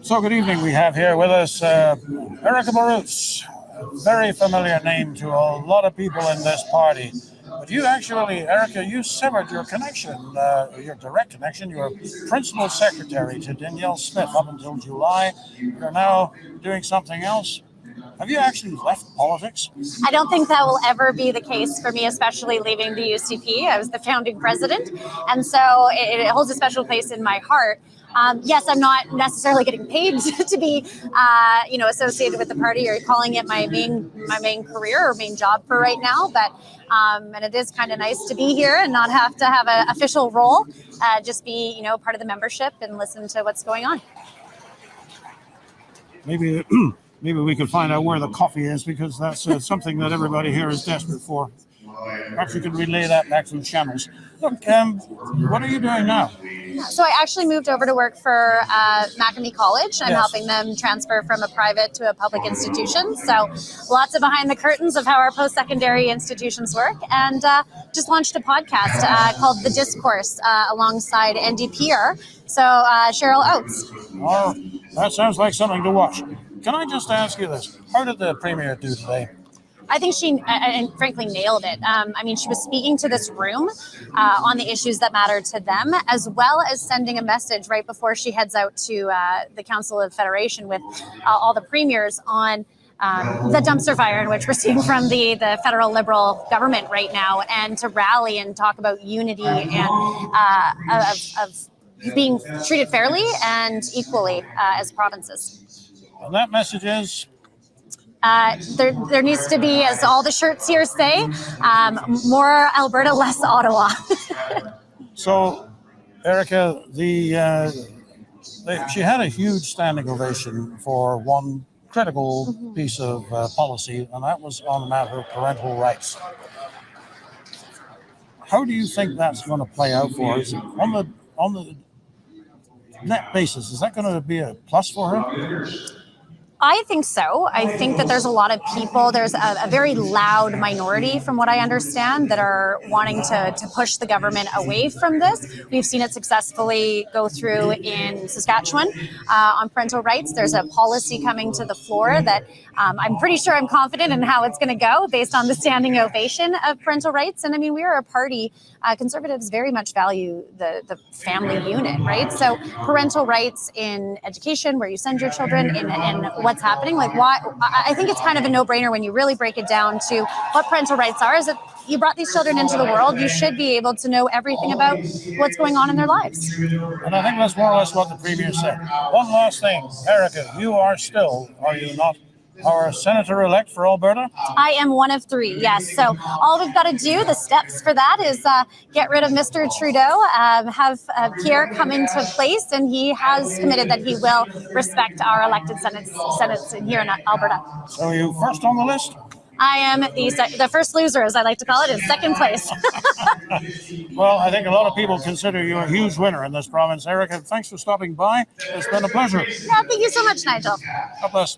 So good evening. We have here with us Erika Barootes, a very familiar name to a lot of people in this party. But you actually, Erika, you severed your connection, your direct connection. You were principal secretary to Danielle Smith up until July. You're now doing something else. Have you actually left politics? I don't think that will ever be the case for me, especially leaving the UCP. I was the founding president, and so it holds a special place in my heart. Yes, I'm not necessarily getting paid to be, associated with the party or calling it my main career or main job for right now. But and it is kind of nice to be here and not have to have an official role, just be part of the membership and listen to what's going on. Maybe we could find out where the coffee is, because that's something that everybody here is desperate for. Perhaps you could relay that back through channels. Look, what are you doing now? So I actually moved over to work for Macamee College. I'm helping them transfer from a private to a public institution. So lots of behind the curtains of how our post-secondary institutions work. And just launched a podcast called The Discourse alongside NDPer. So Cheryl Oates. Oh, that sounds like something to watch. Can I just ask you this? How did the Premier do today? I think she, and frankly, nailed it. She was speaking to this room on the issues that matter to them, as well as sending a message right before she heads out to the Council of Federation with all the premiers on the dumpster fire in which we're seeing from the federal Liberal government right now, and to rally and talk about unity and of being treated fairly and equally as provinces. And that message is? There needs to be, as all the shirts here say, more Alberta, less Ottawa. So, Erika, she had a huge standing ovation for one critical piece of policy, and that was on the matter of parental rights. How do you think that's going to play out for us on the net basis? Is that going to be a plus for her? I think so. I think that there's a lot of people, there's a very loud minority, from what I understand, that are wanting to push the government away from this. We've seen it successfully go through in Saskatchewan on parental rights. There's a policy coming to the floor that I'm pretty sure, I'm confident in how it's going to go based on the standing ovation of parental rights. And I mean, we are a party, Conservatives very much value the family unit, right? So parental rights in education, where you send your children, in what's happening, like why, I think it's kind of a no-brainer when you really break it down to what parental rights are, is that you brought these children into the world, you should be able to know everything about what's going on in their lives. And I think that's more or less what the Premier said. One last thing, Erika, you are you not, our senator-elect for Alberta? I am one of three, yes. So all we've got to do, the steps for that, is get rid of Mr. Trudeau, have Pierre come into place, and he has committed that he will respect our elected senates here in Alberta. So are you first on the list? I am the first loser, as I like to call it, in second place. Well, I think a lot of people consider you a huge winner in this province. Erika, thanks for stopping by. It's been a pleasure. Yeah, thank you so much, Nigel. God bless.